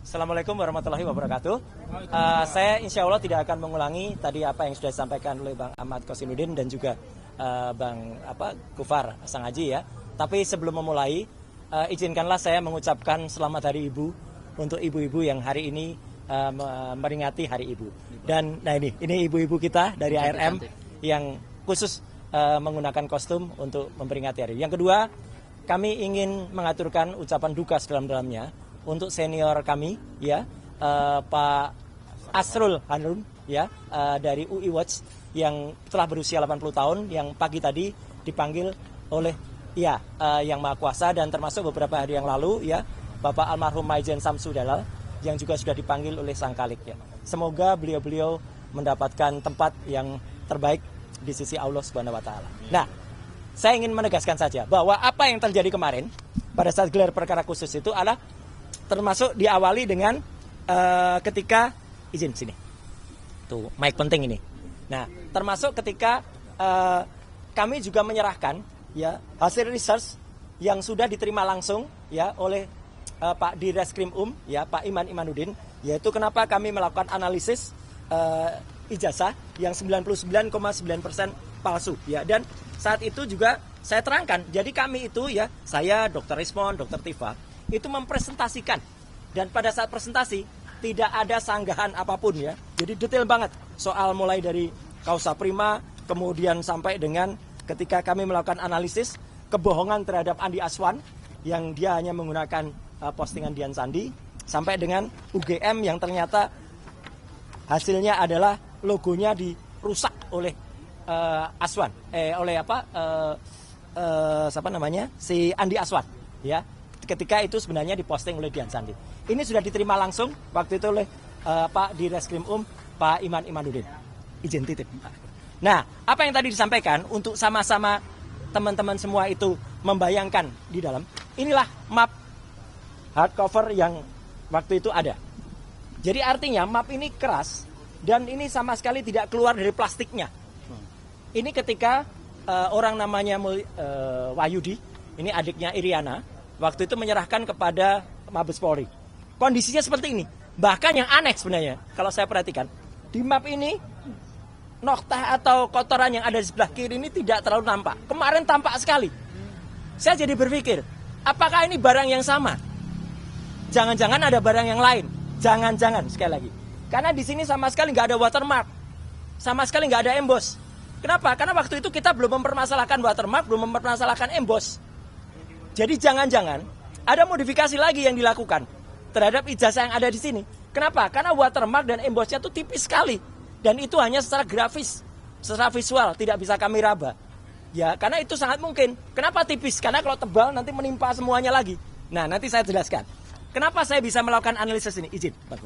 Assalamualaikum warahmatullahi wabarakatuh. Saya insya Allah tidak akan mengulangi tadi apa yang sudah disampaikan oleh Bang Ahmad Kosinuddin dan juga Bang Kufar Sang Haji ya. Tapi sebelum memulai, izinkanlah saya mengucapkan selamat Hari Ibu untuk ibu-ibu yang hari ini memperingati Hari Ibu. Dan nah ini ibu-ibu kita dari ARM yang khusus menggunakan kostum untuk memperingati hari. Yang kedua, kami ingin mengaturkan ucapan duka sedalam-dalamnya untuk senior kami ya, Pak Asrul Hanun ya, dari UI Watch yang telah berusia 80 tahun yang pagi tadi dipanggil oleh Yang Maha Kuasa, dan termasuk beberapa hari yang lalu ya Bapak almarhum Maijen Samsu Dalal yang juga sudah dipanggil oleh Sang Khalik ya. Semoga beliau-beliau mendapatkan tempat yang terbaik di sisi Allah Subhanahu wa taala. Nah, saya ingin menegaskan saja bahwa apa yang terjadi kemarin pada saat gelar perkara khusus itu adalah termasuk diawali dengan ketika izin sini. Tuh, mic penting ini. Nah, termasuk ketika kami juga menyerahkan ya hasil research yang sudah diterima langsung ya oleh Pak Direskrim ya Pak Iman Imanuddin, yaitu kenapa kami melakukan analisis ijazah yang 99,9% palsu ya. Dan saat itu juga saya terangkan, jadi kami itu ya, saya, Dr. Rismon, Dr. Tifa itu mempresentasikan, dan pada saat presentasi tidak ada sanggahan apapun ya. Jadi detail banget soal mulai dari kausa prima, kemudian sampai dengan ketika kami melakukan analisis kebohongan terhadap Andi Aswan yang dia hanya menggunakan postingan Dian Sandi, sampai dengan UGM yang ternyata hasilnya adalah logonya dirusak oleh Aswan, siapa namanya, si Andi Aswan ya, ketika itu sebenarnya diposting oleh Dian Sandi. Ini sudah diterima langsung waktu itu oleh Pak Direskrim Pak Iman Imanuddin. Izin titip. Nah, apa yang tadi disampaikan untuk sama-sama teman-teman semua itu membayangkan di dalam, inilah map hardcover yang waktu itu ada. Jadi artinya map ini keras dan ini sama sekali tidak keluar dari plastiknya. Ini ketika orang namanya Wahyudi, ini adiknya Iriana, waktu itu menyerahkan kepada Mabes Polri. Kondisinya seperti ini. Bahkan yang aneh sebenarnya, kalau saya perhatikan, di map ini noktah atau kotoran yang ada di sebelah kiri ini tidak terlalu nampak. Kemarin tampak sekali. Saya jadi berpikir, apakah ini barang yang sama? Jangan-jangan ada barang yang lain. Jangan-jangan, sekali lagi. Karena di sini sama sekali nggak ada watermark. Sama sekali nggak ada emboss. Kenapa? Karena waktu itu kita belum mempermasalahkan watermark, belum mempermasalahkan emboss. Jadi jangan-jangan ada modifikasi lagi yang dilakukan terhadap ijazah yang ada di sini. Kenapa? Karena watermark dan embossnya itu tipis sekali. Dan itu hanya secara grafis, secara visual, tidak bisa kami raba. Ya, karena itu sangat mungkin. Kenapa tipis? Karena kalau tebal nanti menimpa semuanya lagi. Nah, nanti saya jelaskan. Kenapa saya bisa melakukan analisis ini? Izin, Pak.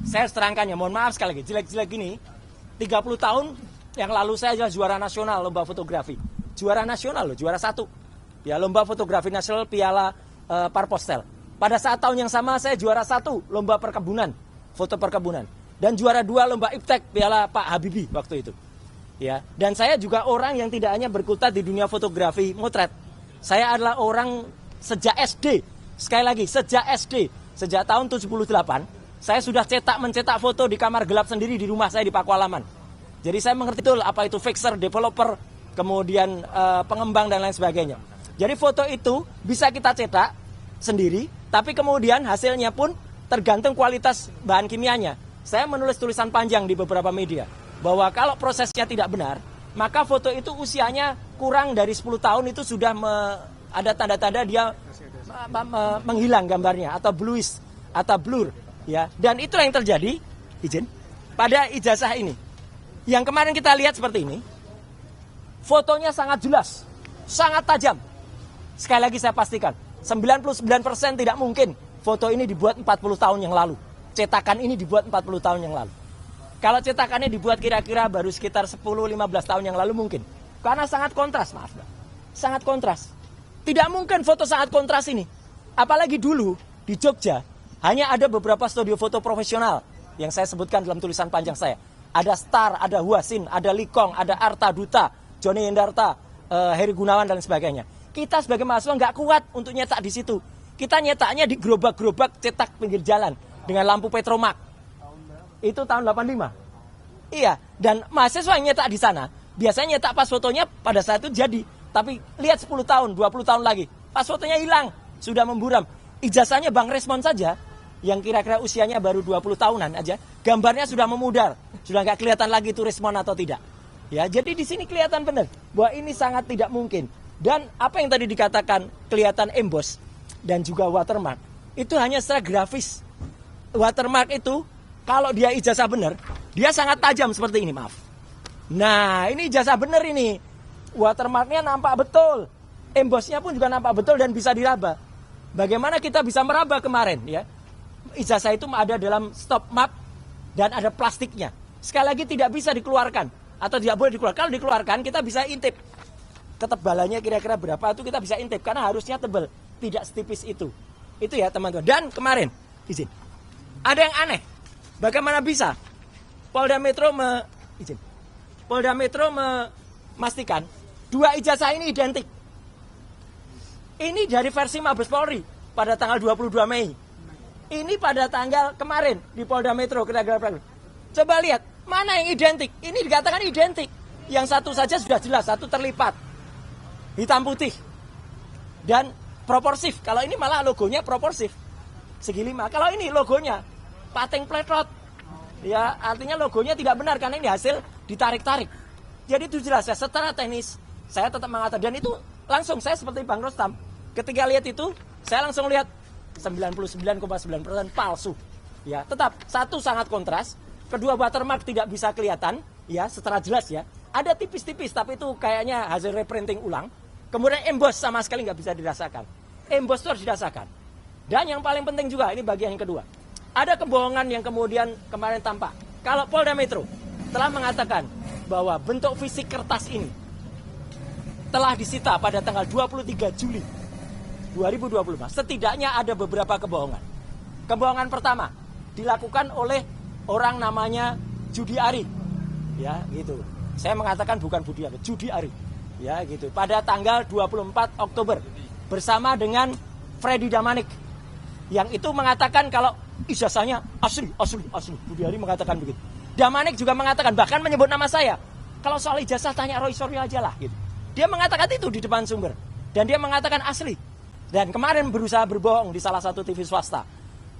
Saya terangkannya, mohon maaf sekali lagi, jelek-jelek gini. 30 tahun yang lalu saya adalah juara nasional lomba fotografi. Juara nasional loh, juara 1. Ya, lomba fotografi nasional Piala Parpostel. Pada saat tahun yang sama saya juara 1 lomba perkebunan, foto perkebunan. Dan juara 2 lomba Iptek Piala Pak Habibie waktu itu. Ya, dan saya juga orang yang tidak hanya berkutat di dunia fotografi motret. Saya adalah orang sejak SD. Sekali lagi, sejak SD, sejak tahun 78, saya sudah mencetak foto di kamar gelap sendiri di rumah saya di Pakualaman. Jadi saya mengerti betul apa itu fixer, developer, kemudian pengembang dan lain sebagainya. Jadi foto itu bisa kita cetak sendiri, tapi kemudian hasilnya pun tergantung kualitas bahan kimianya. Saya menulis tulisan panjang di beberapa media bahwa kalau prosesnya tidak benar, maka foto itu usianya kurang dari 10 tahun itu sudah ada tanda-tanda dia menghilang gambarnya atau bluish atau blur ya. Dan itulah yang terjadi, izin, pada ijazah ini. Yang kemarin kita lihat seperti ini. Fotonya sangat jelas, sangat tajam. Sekali lagi saya pastikan, 99% tidak mungkin foto ini dibuat 40 tahun yang lalu. Cetakan ini dibuat 40 tahun yang lalu. Kalau cetakannya dibuat kira-kira baru sekitar 10-15 tahun yang lalu mungkin. Karena sangat kontras, maaf Mbak. Sangat kontras. Tidak mungkin foto sangat kontras ini. Apalagi dulu di Jogja hanya ada beberapa studio foto profesional yang saya sebutkan dalam tulisan panjang saya. Ada Star, ada Huasin, ada Likong, ada Arta Duta, Joni Hendarta, Heri Gunawan dan sebagainya. Kita sebagai mahasiswa nggak kuat untuk nyetak di situ. kita nyetaknya di gerobak-gerobak cetak pinggir jalan dengan lampu Petromak. Itu tahun 85. Iya, dan mahasiswa yang nyetak di sana biasanya nyetak pas fotonya pada saat itu jadi. Tapi lihat 10 tahun, 20 tahun lagi, pas fotonya hilang, sudah memburam. Ijazahnya Bang Resmon saja, yang kira-kira usianya baru 20 tahunan aja, gambarnya sudah memudar. Sudah nggak kelihatan lagi itu Resmon atau tidak. Ya, jadi di sini kelihatan benar bahwa ini sangat tidak mungkin. Dan apa yang tadi dikatakan kelihatan emboss dan juga watermark, itu hanya secara grafis. Watermark itu, kalau dia ijazah benar, dia sangat tajam seperti ini, maaf. Nah, ini ijazah benar ini. Watermarknya nampak betul. Embossnya pun juga nampak betul dan bisa diraba. Bagaimana kita bisa meraba kemarin ya? Ijazah itu ada dalam stop map dan ada plastiknya. Sekali lagi tidak bisa dikeluarkan atau tidak boleh dikeluarkan. Kalau dikeluarkan kita bisa intip. Ketebalannya kira-kira berapa itu kita bisa intip karena harusnya tebal, tidak setipis itu. Itu ya teman-teman. Dan kemarin izin. Ada yang aneh. Bagaimana bisa Polda Metro memastikan dua ijazah ini identik. Ini dari versi Mabes Polri pada tanggal 22 Mei. Ini pada tanggal kemarin di Polda Metro. Coba lihat, mana yang identik? Ini dikatakan identik. Yang satu saja sudah jelas, satu terlipat. Hitam putih. Dan proporsif. Kalau ini malah logonya proporsif. Segi 5. Kalau ini logonya pating pletrot. Ya, artinya logonya tidak benar karena ini hasil ditarik-tarik. Jadi itu jelas ya, secara teknis saya tetap mengatakan, dan itu langsung saya seperti Bang Rostam. Ketika lihat itu, saya langsung lihat 99,9% palsu. Ya, tetap satu sangat kontras, kedua watermark tidak bisa kelihatan ya secara jelas ya. Ada tipis-tipis tapi itu kayaknya hasil reprinting ulang. Kemudian emboss sama sekali nggak bisa dirasakan. Emboss itu harus dirasakan. Dan yang paling penting juga, ini bagian yang kedua. Ada kebohongan yang kemudian kemarin tampak. Kalau Polda Metro telah mengatakan bahwa bentuk fisik kertas ini telah disita pada tanggal 23 Juli 2025. Setidaknya ada beberapa kebohongan. Kebohongan pertama dilakukan oleh orang namanya Judi Ari. Ya, gitu. Saya mengatakan bukan Budi Ari, Judi Ari. Ya, gitu. Pada tanggal 24 Oktober bersama dengan Freddy Damanik. Yang itu mengatakan kalau ijazahnya asli. Budi Ari mengatakan begitu. Damanik juga mengatakan, bahkan menyebut nama saya. Kalau soal ijazah tanya Roy Suryo aja lah. Gitu. Dia mengatakan itu di depan sumber. Dan dia mengatakan asli. Dan kemarin berusaha berbohong di salah satu TV swasta.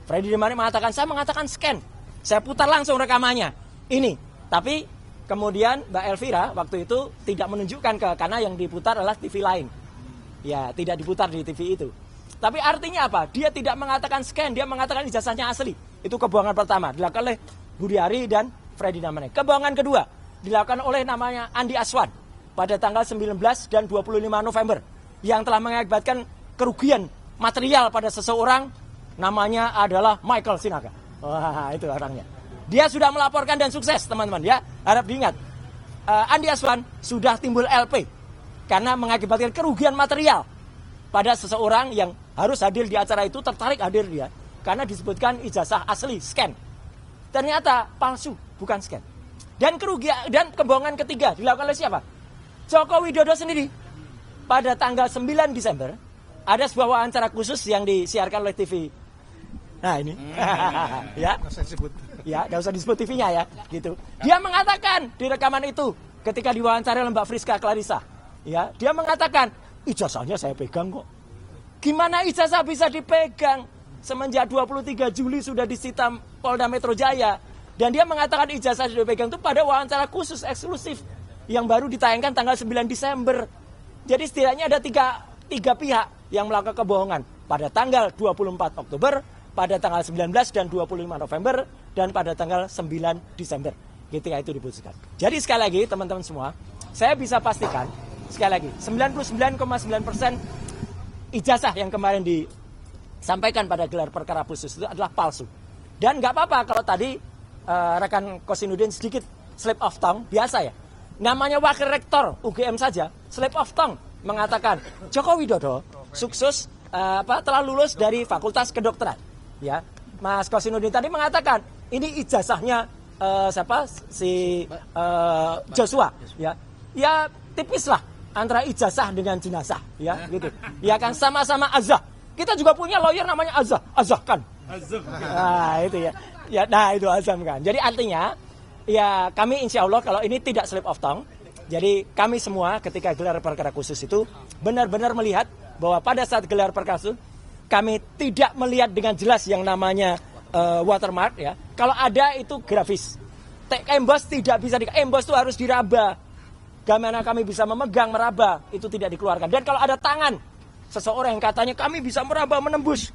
Freddy Damanik mengatakan, saya mengatakan scan. Saya putar langsung rekamannya. Ini. Tapi kemudian Mbak Elvira waktu itu tidak menunjukkan karena yang diputar adalah TV lain. Ya, tidak diputar di TV itu. Tapi artinya apa? Dia tidak mengatakan scan, dia mengatakan ijazahnya asli. Itu kebohongan pertama, dilakukan oleh Budi Ari dan Freddy Damanik. Kebohongan kedua, dilakukan oleh namanya Andi Aswan pada tanggal 19 dan 25 November. Yang telah mengakibatkan kerugian material pada seseorang, namanya adalah Michael Sinaga. Wah, itu orangnya. Dia sudah melaporkan dan sukses, teman-teman. Ya, harap diingat. Andi Aswan sudah timbul LP karena mengakibatkan kerugian material pada seseorang yang harus hadir di acara itu, tertarik hadir dia karena disebutkan ijazah asli scan. Ternyata palsu, bukan scan. Dan kerugian dan kebohongan ketiga dilakukan oleh siapa? Joko Widodo sendiri. Pada tanggal 9 Desember ada sebuah wawancara khusus yang disiarkan oleh TV. Nah, ini. Ya. Ya, enggak usah disebut TV-nya ya, gitu. Dia mengatakan di rekaman itu ketika diwawancara oleh Mbak Friska Clarissa, ya, dia mengatakan, ijazahnya saya pegang kok. Gimana ijazah bisa dipegang? Semenjak 23 Juli sudah disita Polda Metro Jaya. Dan dia mengatakan ijazah sudah dipegang itu pada wawancara khusus eksklusif yang baru ditayangkan tanggal 9 Desember. Jadi setidaknya ada tiga pihak yang melakukan kebohongan pada tanggal 24 Oktober, pada tanggal 19 dan 25 November, dan pada tanggal 9 Desember. Ketika itu diputuskan. Jadi sekali lagi teman-teman semua, saya bisa pastikan sekali lagi, 99,9% ijazah yang kemarin disampaikan pada gelar perkara khusus itu adalah palsu. Dan nggak apa-apa kalau tadi rekan Kosinudin sedikit slip of tongue, biasa ya. Namanya wakil rektor UGM saja, slip of tongue mengatakan Joko Widodo sukses telah lulus dari Fakultas Kedokteran. Ya, Mas Kosinudin tadi mengatakan ini ijazahnya Joshua. Ya tipis lah antara ijazah dengan jenazah, ya gitu. Ya kan sama-sama azah, Kita juga punya lawyer namanya Azam. Nah, itu ya. Nah, itu Azam kan. Jadi artinya, ya kami insya Allah kalau ini tidak slip of tongue, jadi kami semua ketika gelar perkara khusus itu benar-benar melihat bahwa pada saat gelar perkara khusus, kami tidak melihat dengan jelas yang namanya watermark ya. Kalau ada itu grafis. Emboss tidak bisa emboss itu harus diraba. Bagaimana kami bisa memegang, meraba, itu tidak dikeluarkan. Dan kalau ada tangan, seseorang yang katanya kami bisa meraba, menembus.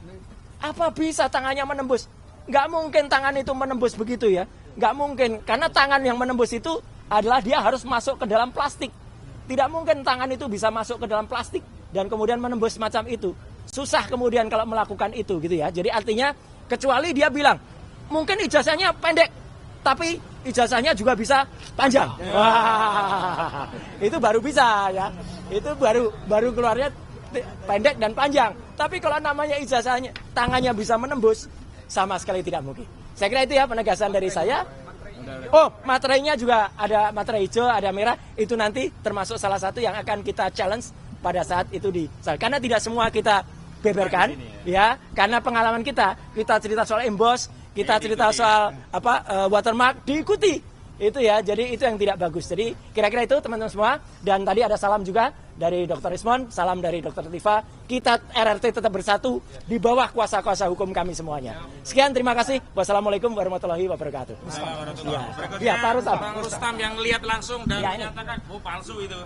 Apa bisa tangannya menembus? Nggak mungkin tangan itu menembus begitu ya. Nggak mungkin, karena tangan yang menembus itu adalah dia harus masuk ke dalam plastik. Tidak mungkin tangan itu bisa masuk ke dalam plastik dan kemudian menembus semacam itu. Susah kemudian kalau melakukan itu gitu ya. Jadi artinya, kecuali dia bilang, mungkin ijazahnya pendek, tapi ijazahnya juga bisa panjang. Wah, itu baru bisa ya. Itu baru keluarnya pendek dan panjang. Tapi kalau namanya ijazahnya tangannya bisa menembus, sama sekali tidak mungkin. Saya kira itu ya penegasan dari saya. Oh, materainya juga ada materai hijau, ada merah. Itu nanti termasuk salah satu yang akan kita challenge pada saat itu karena tidak semua kita beberkan ya, karena pengalaman kita cerita soal emboss, kita cerita soal watermark diikuti. Itu ya, jadi itu yang tidak bagus. Jadi kira-kira itu teman-teman semua. Dan tadi ada salam juga dari Dr. Ismon, salam dari Dr. Tifa. Kita RRT tetap bersatu di bawah kuasa-kuasa hukum kami semuanya. Sekian, terima kasih. Wassalamualaikum warahmatullahi wabarakatuh. Ya, Pak Rustam. Bang Rustam yang lihat langsung dan menyatakan, palsu itu.